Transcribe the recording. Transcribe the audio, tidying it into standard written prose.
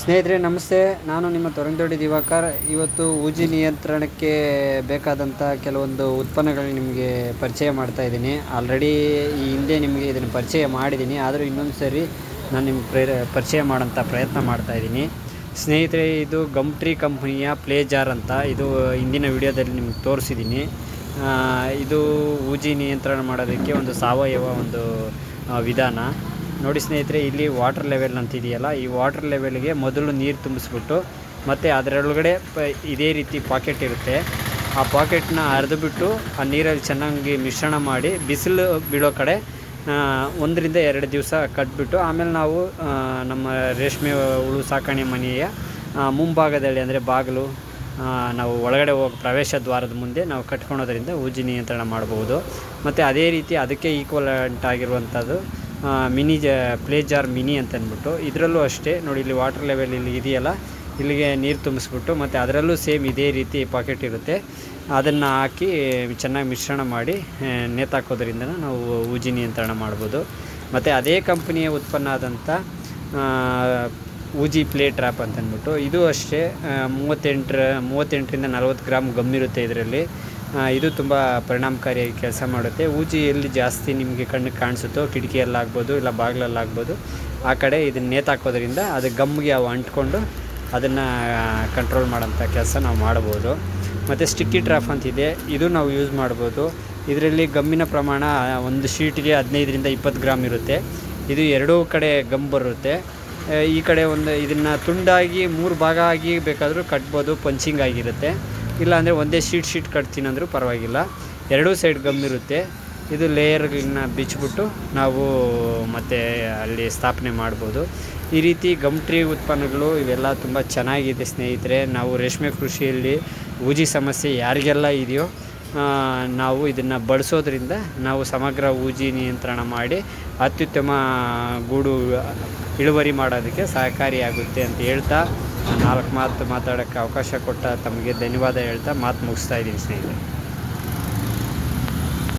ಸ್ನೇಹಿತರೆ ನಮಸ್ತೆ, ನಾನು ನಿಮ್ಮ ತೊರಂಗದೊಡ್ಡಿ ದಿವಾಕರ್. ಇವತ್ತು ಊಜಿ ನಿಯಂತ್ರಣಕ್ಕೆ ಬೇಕಾದಂಥ ಕೆಲವೊಂದು ಉತ್ಪನ್ನಗಳು ನಿಮಗೆ ಪರಿಚಯ ಮಾಡ್ತಾ ಇದ್ದೀನಿ. ಆಲ್ರೆಡಿ ಈ ಹಿಂದೆ ನಿಮಗೆ ಇದನ್ನು ಪರಿಚಯ ಮಾಡಿದ್ದೀನಿ, ಆದರೂ ಇನ್ನೊಂದು ಸರಿ ನಾನು ನಿಮ್ಗೆ ಪರಿಚಯ ಮಾಡೋಂಥ ಪ್ರಯತ್ನ ಮಾಡ್ತಾಯಿದ್ದೀನಿ. ಸ್ನೇಹಿತರೆ, ಇದು ಗಮ್ಟ್ರಿ ಕಂಪ್ನಿಯ ಪ್ಲೇ ಜಾರ್ ಅಂತ. ಇದು ಹಿಂದಿನ ವಿಡಿಯೋದಲ್ಲಿ ನಿಮ್ಗೆ ತೋರಿಸಿದ್ದೀನಿ. ಇದು ಊಜಿ ನಿಯಂತ್ರಣ ಮಾಡೋದಕ್ಕೆ ಒಂದು ಸಾವಯವ ಒಂದು ವಿಧಾನ. ನೋಡಿ ಸ್ನೇಹಿತರೆ, ಇಲ್ಲಿ ವಾಟರ್ ಲೆವೆಲ್ ಅಂತಿದೆಯಲ್ಲ, ಈ ವಾಟರ್ ಲೆವೆಲ್ಗೆ ಮೊದಲು ನೀರು ತುಂಬಿಸ್ಬಿಟ್ಟು ಮತ್ತು ಅದರೊಳಗಡೆ ಇದೇ ರೀತಿ ಪಾಕೆಟ್ ಇರುತ್ತೆ. ಆ ಪಾಕೆಟ್ನ ಅರೆದುಬಿಟ್ಟು ಆ ನೀರಲ್ಲಿ ಚೆನ್ನಾಗಿ ಮಿಶ್ರಣ ಮಾಡಿ ಬಿಸಿಲು ಬೀಳೋ ಕಡೆ 1 ರಿಂದ 2 ದಿವಸ ಕಟ್ಬಿಟ್ಟು ಆಮೇಲೆ ನಾವು ನಮ್ಮ ರೇಷ್ಮೆ ಹುಳು ಸಾಕಣೆ ಮನೆಯ ಮುಂಭಾಗದಲ್ಲಿ, ಅಂದರೆ ಬಾಗಿಲು, ನಾವು ಒಳಗಡೆ ಹೋಗಿ ಪ್ರವೇಶ ದ್ವಾರದ ಮುಂದೆ ನಾವು ಕಟ್ಕೊಳೋದ್ರಿಂದ ಊಜಿ ನಿಯಂತ್ರಣ ಮಾಡ್ಬೋದು. ಮತ್ತು ಅದೇ ರೀತಿ ಅದಕ್ಕೆ ಈಕ್ವಲೆಂಟ್ ಆಗಿರುವಂಥದ್ದು ಪ್ಲೇ ಜಾರ್ ಮಿನಿ ಅಂತ ಅಂದ್ಬಿಟ್ಟು, ಇದರಲ್ಲೂ ಅಷ್ಟೇ ನೋಡಿ, ಇಲ್ಲಿ ವಾಟರ್ ಲೆವೆಲ್ ಇಲ್ಲಿ ಇದೆಯಲ್ಲ, ಇಲ್ಲಿಗೆ ನೀರು ತುಂಬಿಸ್ಬಿಟ್ಟು ಮತ್ತು ಅದರಲ್ಲೂ ಸೇಮ್ ಇದೇ ರೀತಿ ಪಾಕೆಟ್ ಇರುತ್ತೆ. ಅದನ್ನು ಹಾಕಿ ಚೆನ್ನಾಗಿ ಮಿಶ್ರಣ ಮಾಡಿ ನೇತಾಕೋದ್ರಿಂದ ನಾವು ಊಜಿ ನಿಯಂತ್ರಣ ಮಾಡ್ಬೋದು. ಮತ್ತು ಅದೇ ಕಂಪ್ನಿಯ ಉತ್ಪನ್ನ ಆದಂಥ ಊಜಿ ಪ್ಲೇ ಟ್ರ್ಯಾಪ್ ಅಂತ ಅಂದ್ಬಿಟ್ಟು, ಇದು ಅಷ್ಟೇ 38ರಿಂದ 40 ಗ್ರಾಮ್ ಗಮ್ಮಿರುತ್ತೆ ಇದರಲ್ಲಿ. ಇದು ತುಂಬ ಪರಿಣಾಮಕಾರಿಯಾಗಿ ಕೆಲಸ ಮಾಡುತ್ತೆ. ಊಜಿ ಎಲ್ಲಿ ಜಾಸ್ತಿ ನಿಮಗೆ ಕಣ್ಣಿಗೆ ಕಾಣಿಸುತ್ತೋ, ಕಿಟಕಿಯಲ್ಲಾಗ್ಬೋದು ಇಲ್ಲ ಬಾಗಿಲಲ್ಲಾಗ್ಬೋದು, ಆ ಕಡೆ ಇದನ್ನು ನೇತಾಕೋದ್ರಿಂದ ಅದು ಗಮ್ಗೆ ಅವು ಅಂಟ್ಕೊಂಡು ಅದನ್ನು ಕಂಟ್ರೋಲ್ ಮಾಡೋಂಥ ಕೆಲಸ ನಾವು ಮಾಡ್ಬೋದು. ಮತ್ತು ಸ್ಟಿಕ್ಕಿ ಟ್ರ್ಯಾಪ್ ಅಂತಿದೆ, ಇದು ನಾವು ಯೂಸ್ ಮಾಡ್ಬೋದು. ಇದರಲ್ಲಿ ಗಮ್ಮಿನ ಪ್ರಮಾಣ ಒಂದು ಶೀಟ್ಗೆ 15ರಿಂದ 20 ಗ್ರಾಮ್ ಇರುತ್ತೆ. ಇದು ಎರಡೂ ಕಡೆ ಗಮ್ ಬರುತ್ತೆ. ಈ ಕಡೆ ಇದನ್ನು ತುಂಡಾಗಿ 3 ಭಾಗ ಆಗಿ ಬೇಕಾದರೂ ಕಟ್ಬೋದು, ಪಂಚಿಂಗ್ ಆಗಿರುತ್ತೆ. ಇಲ್ಲಾಂದರೆ ಒಂದೇ ಶೀಟ್ ಕಟ್ತೀನಿ ಅಂದರೂ ಪರವಾಗಿಲ್ಲ. ಎರಡೂ ಸೈಡ್ ಗಮ್ ಇರುತ್ತೆ. ಇದು ಲೇಯರ್ಗಳನ್ನ ಬಿಚ್ಚಿಬಿಟ್ಟು ನಾವು ಮತ್ತೆ ಅಲ್ಲಿ ಸ್ಥಾಪನೆ ಮಾಡ್ಬೋದು. ಈ ರೀತಿ ಗಮ್ಟ್ರಿ ಉತ್ಪನ್ನಗಳು ಇವೆಲ್ಲ ತುಂಬ ಚೆನ್ನಾಗಿದೆ ಸ್ನೇಹಿತರೆ. ನಾವು ರೇಷ್ಮೆ ಕೃಷಿಯಲ್ಲಿ ಊಜಿ ಸಮಸ್ಯೆ ಯಾರಿಗೆಲ್ಲ ಇದೆಯೋ ನಾವು ಇದನ್ನು ಬಳಸೋದ್ರಿಂದ ನಾವು ಸಮಗ್ರ ಊಜಿ ನಿಯಂತ್ರಣ ಮಾಡಿ ಅತ್ಯುತ್ತಮ ಗೂಡು ಇಳುವರಿ ಮಾಡೋದಕ್ಕೆ ಸಹಕಾರಿಯಾಗುತ್ತೆ ಅಂತ ಹೇಳ್ತಾ 4 ಮಾತು ಮಾತಾಡೋಕ್ಕೆ ಅವಕಾಶ ಕೊಟ್ಟ ತಮಗೆ ಧನ್ಯವಾದ ಹೇಳ್ತಾ ಮಾತು ಮುಗಿಸ್ತಾ ಇದ್ದೀನಿ ಸ್ನೇಹಿತರೆ.